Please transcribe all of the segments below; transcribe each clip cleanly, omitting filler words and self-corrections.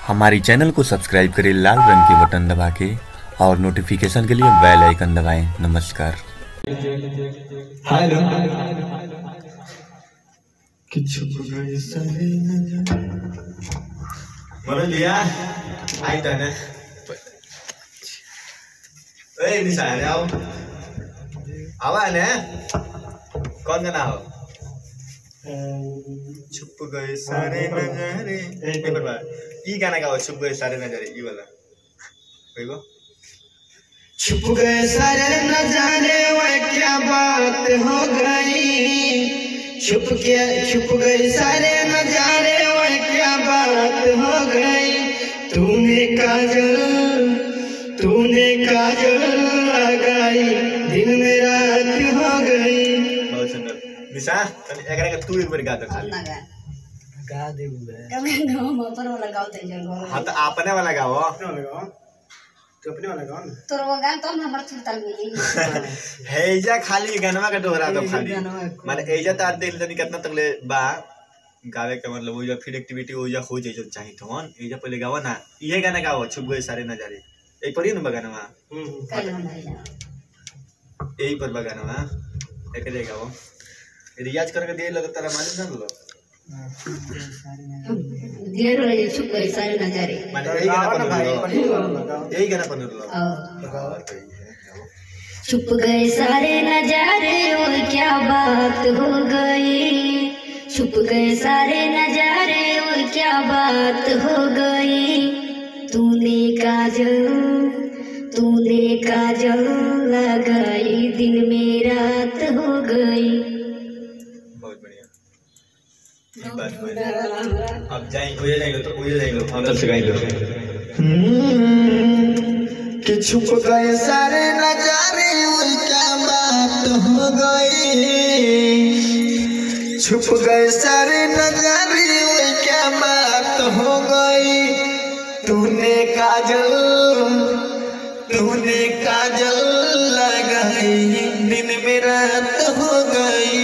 हमारी चैनल को सब्सक्राइब करें लाल रंग के बटन दबा के और नोटिफिकेशन के लिए बेल आइकन दबाएं। नमस्कार। हेलो बोलो लिया आई तने ए निशा ने आओ आवा ने कौन गाना हो छुप गए सारे नजारे एक बार ई गाना गाओ छुप गए सारे नजारे ई वाला देखो छुप गए सारे नजारे वो क्या बात हो गई छुप गए सारे नजारे वो क्या बात हो गई तूने काजल लगाई दिन में रात हो गई। बहुत सुंदर निशा एकरा के तू एक बार गा दे खाली गा दे कमे गाओ ऊपर वाला गाओ दे जंगल हां तो अपने वाला गाओ तो अपने वाला गाओ ना तोर वो गान तो हमर चुलता मिली हेजा खाली गानवा के दोहरा दो खाली माने एजा तार दिल तनी कितना तकले बा गावे के मतलब वो फिर एक्टिविटी हो जा हो जाए जो चाहिए तो एजा पहले गाओ ना ये गाना गाओ छुप गए सारे नजारे एक पर ही न गानवा यही पर गानवा एक दे गाओ रियाज करके दे लगा तारा मालूम ना लो देर रहे छुप गए सारे नजारे माने यही गाना पर लो छुप गए सारे नजारे और क्या बात हो गई छुप गए सारे नजारे और क्या बात हो गई तूने काजल लगाई दिन में रात हो गई। बहुत बढ़िया अब जाएं कोई जाएंगे हम तब से गाएंगे कि छुप गए सारे नजारे और क्या बात हो गई छुप गए सारे नजारे और क्या बात हो गई तूने काजल लगाई दिन में रात हो गई।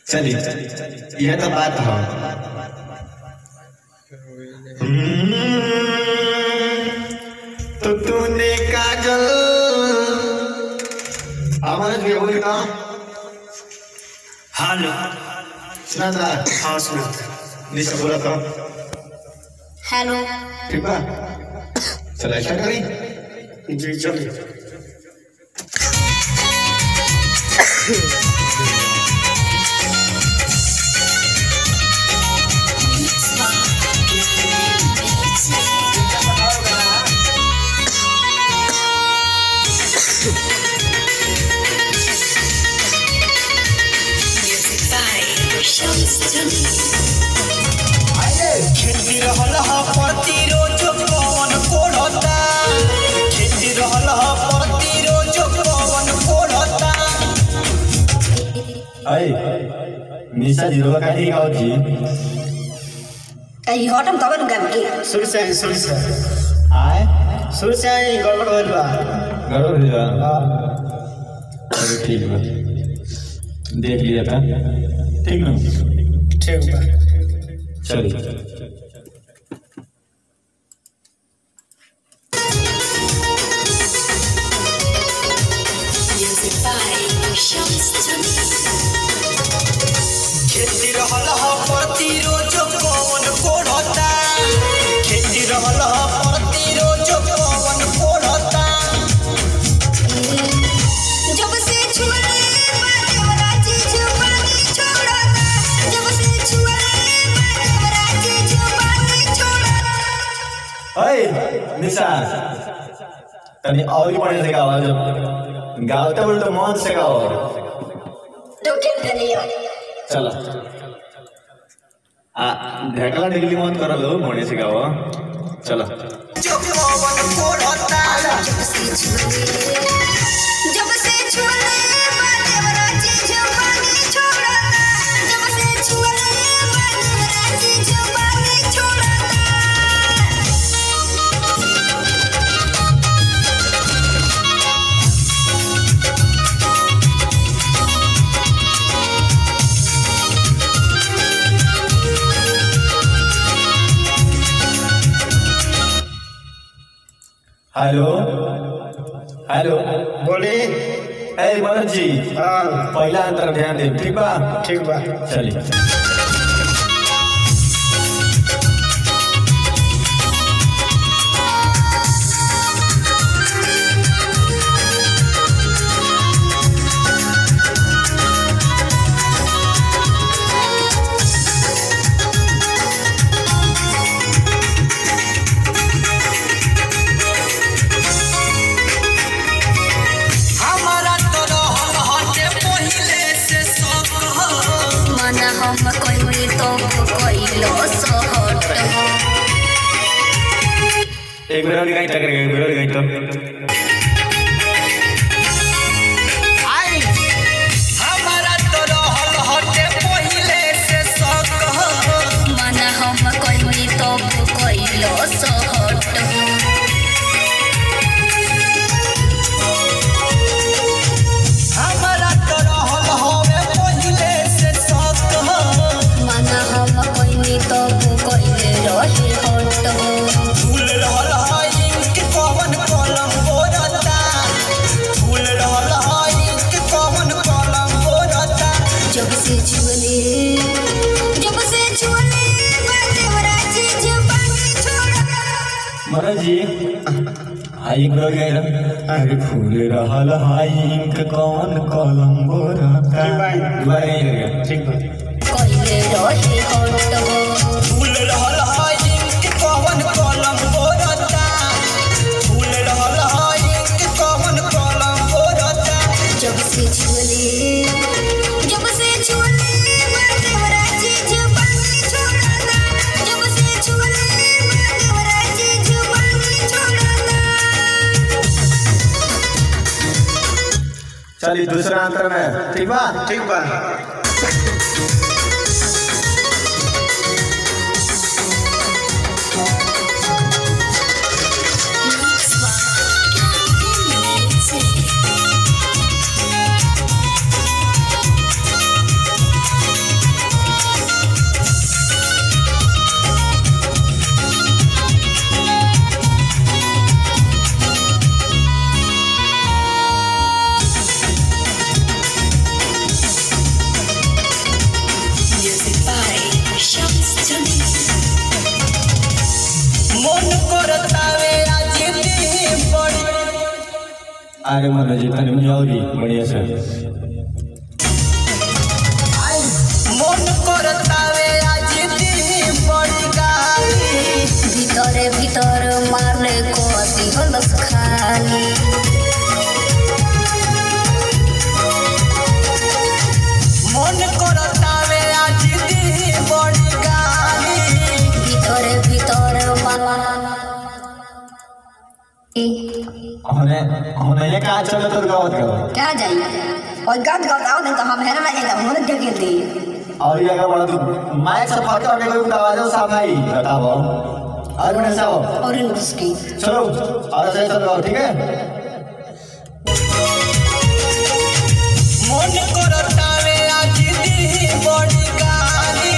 चलिए यह तो बात है तो तूने काजल आवाज भी बोली ना हेलो सुना था हाँ सुना निशा बोला था हेलो ठीक बा चला स्टार्ट करी जी चलिए खेती रहल ह प्रतिरोध पवन कोड़ता खेती रहल ह प्रतिरोध पवन कोड़ता आई निशा जी रोका ठीक आओ जी आई हटम तब न गाम के शुरू से आए गड़बड़ होइल बा गड़बड़ हो जा अरे ठीक बा देख लिया था ठीक ना ठीक बा चलिए खेती रहल ह प्रतिरोध पवन कोड़ता खेती रहल ह प्रतिरोध पवन कोड़ता जब से छुए मारा चीज पानी छोड़ता जब से छुए मारा चीज पानी छोड़ता ओए निशा तनी और ही पढ़ने से गाओ जब गाओ बोल तो मौत से गाओ तो क्या करियो चलो ढेकला ढेकली मौत कर लो मोने से गाओ चलो जो पवन कोड़ता जब से छुए मारा चीज पानी छोड़ता जब से छुए मारा चीज पानी छोड़ता हेलो हेलो बोली। ए मनोज जी, हाँ पहला अंतर ध्यान दे, ठीक बा? ठीक बा। चलिए। हम कोई तो कोइलो सोहट एक मिनट गई टकर गई, मिनट गई तो आई हमारा तो रहल हटे पहिले से सक मन हम कोई तो कोइलो सोहट हमारा तो रहल होवे पहिले से सक मन हम कोई तो कोइले रहे हट फूल रहल हई कि कवन कलम बोरता फूल रहल हई कि कवन कलम बोरता जब से छुले बदेवरा चीज बाकी छोड़ा मनोज जी आई मिनट गई ना। अरे फूल रहल हाई के कौन कलम बोरता। दोबारा यही करेगा। ठीक बा। कोइले रहे हट फूल रहल हई कि कवन कलम बोरता फूल रहल हई कि कवन कलम बोरता जब से छुले बदेवरा चीज बाकी छोड़ा जब से छुले बदेवरा चीज बाकी छोड़ा चलिए दूसरा अंतर में, ठीक बा? ठीक बा। मन करतावे आज दी बड़ी अरे मनोज जी तनी मियावरी बढ़िया से। मन करतावे आज दी बड़ी गाली भीतर मारले को दिहलस खाली मन करतावे आज दी बड़ी गाली भीतर हमने ये कहा चलो तो गावत करो क्या जाइए और गात गाओ नहीं तो हम हेरा लगेगा मुझे जगह दी और ये अगर बड़ा तू माइक से फट करके कोई आवाज हो साफ आई बताओ और बने साओ और उसकी चलो और ऐसे चलो ठीक है। मन करतावे आज दी बड़ी गाली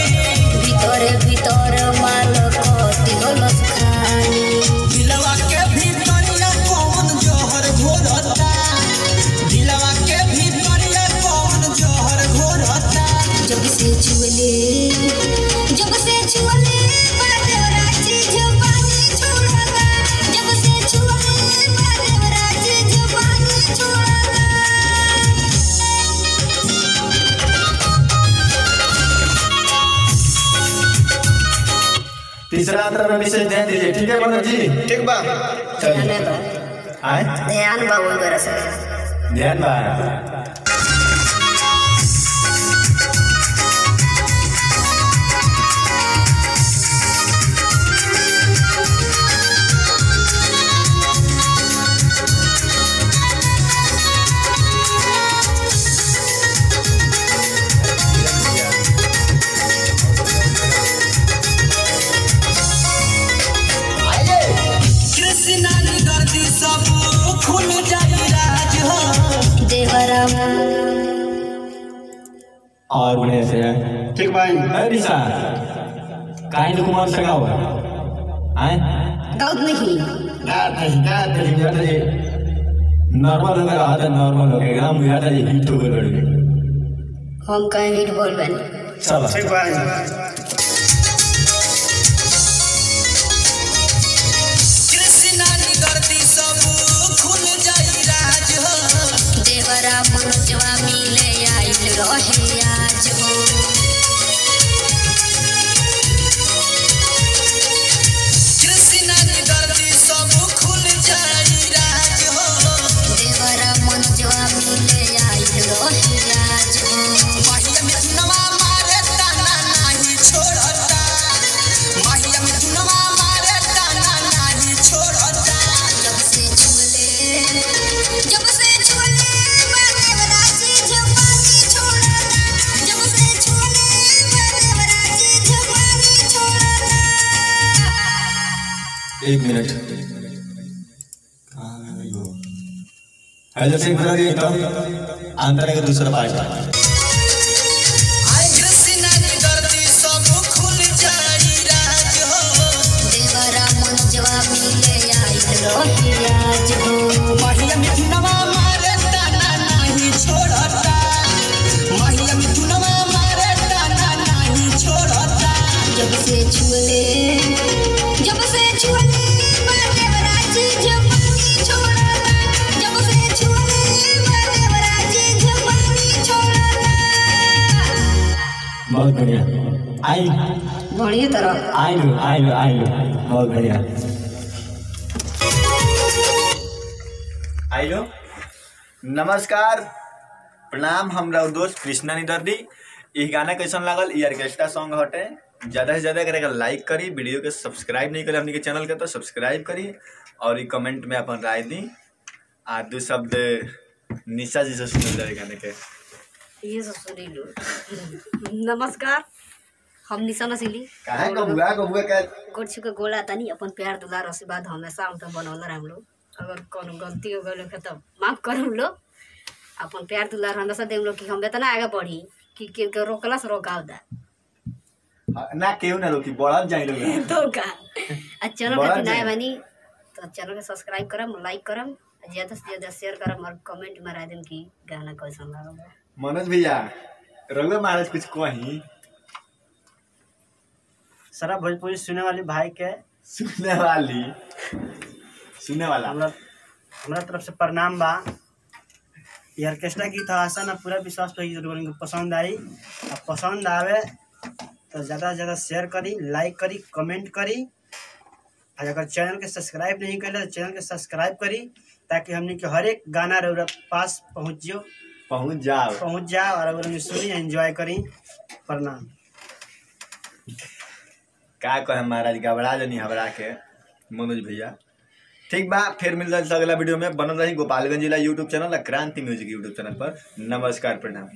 भीतर माल को दिहलस खाली दिलवा के भीतरिया कौन जोहर घोरता दिलवा के भीतरिया कौन जोहर घोरता जब से छुले बदेवरा चीज बाकी छोड़ा जब से छुले बदेवरा चीज बाकी छोड़ा तीसरा अंतर में विशेष ध्यान दीजिए, ठीक है मनोज जी? ठीक बा। चलिए आए ध्यान बाबू बरस ध्यान बा। कृष्णा गर्दी सब खुल जाई राज हो देवरा और बढ़िया से ठीक बा। अरे निशा काहे न कुमार सगाओ आए गाउत नहीं गात नहीं नॉर्मल होगा आता नॉर्मल हो गया मुझे आता है हिट हो गए हम कहीं हिट बोल बने चलो ठीक बा कृष्णा निगरती सब खुल जाई राज हो देवरा मनोजवा मिले आइल रहे आज हो कृष्णा निगरती सब खुल जाई राज हो देवरा मनोजवा मिले आइल रहे आज हो महिया मिथुनवा मारे ताना नाही छोड़ता महिया मिथुनवा मारे ताना नाही छोड़ता जब से छुले देवरा जी जवानी छोड़ना जब से छुले देवरा जी जवानी छोड़ना। एक मिनट हेलो सिंह रही तो अंतर के दूसरा पार्ट कृष्णा निगरती सब खुल जाई राज हो देवरा मनोजवा मिले आइल रहे आज हो महिया मिथुनवा मारे ताना नाही छोड़ता महिया मिथुनवा मारे ताना नाही छोड़ता जब से छुले देवरा जी जवानी छोड़ना जब से छुले देवरा जी जवानी छोड़ना। बहुत बढ़िया आई बढ़िया तरह आई लो बहुत बढ़िया आइलो नमस्कार प्रणाम हमरा दोस्त कृष्णा निदर्दी। ई गाना कैसन लागल? ई ऑर्केस्ट्रा सॉन्ग हटे। ज़्यादा से ज़्यादा करेगा लाइक करी, वीडियो के सब्सक्राइब नहीं करे हमनी के चैनल के तो सब्सक्राइब करी और ई कमेंट में अपन राय दी। आ दो शब्द निशा जी से सुनल जाए गाने के। ये सब सुनी लो। नमस्कार, हम निशा नसीली काहे कबुआ का गोड़ छू के गोला तनी अपन प्यार दुलार आशीर्वाद हमेशा हम तो बनौले हम लोग। अगर कोनो गलती हो गई तो माफ कर हम लोग। अपन प्यार दुलार हमेशा देम लोग कि हम इतना आगे बढ़ी कि के रोकला से रोकाव दा ना केहू ना रोकी बढ़ल जाई लोग। तो का चैनल पे नया बनी तो चैनल के सब्सक्राइब करम, लाइक करम, ज्यादा से ज्यादा शेयर करम और कमेंट में राय देम कि गाना कैसन लागल। मनोज भैया रघुआ महाराज कुछ कही? सारा भोजपुरी सुने वाली भाई के सुने वाला हमरा तरफ से प्रणाम बा। ये ऑर्केस्ट्रा गीत आशा ना पूरा विश्वास पे जरूर पसंद आई। अब पसंद आवे तो ज़्यादा से ज़्यादा शेयर करी, लाइक करी, कमेंट करी। और अगर चैनल के सब्सक्राइब नहीं करे तो चैनल के सब्सक्राइब करी ताकि हमने के हर एक गाना रे पास पहुँच जाओ और अगर सुनी एंजॉय करी। प्रणाम। का कहे महाराज घबरा जनी हबरा के मनोज भैया। ठीक बा, फिर मिल जाए अगला वीडियो में। बनल रही गोपालगंज जिला यूट्यूब चैनल क्रांति म्यूजिक यूट्यूब चैनल पर। नमस्कार प्रणाम।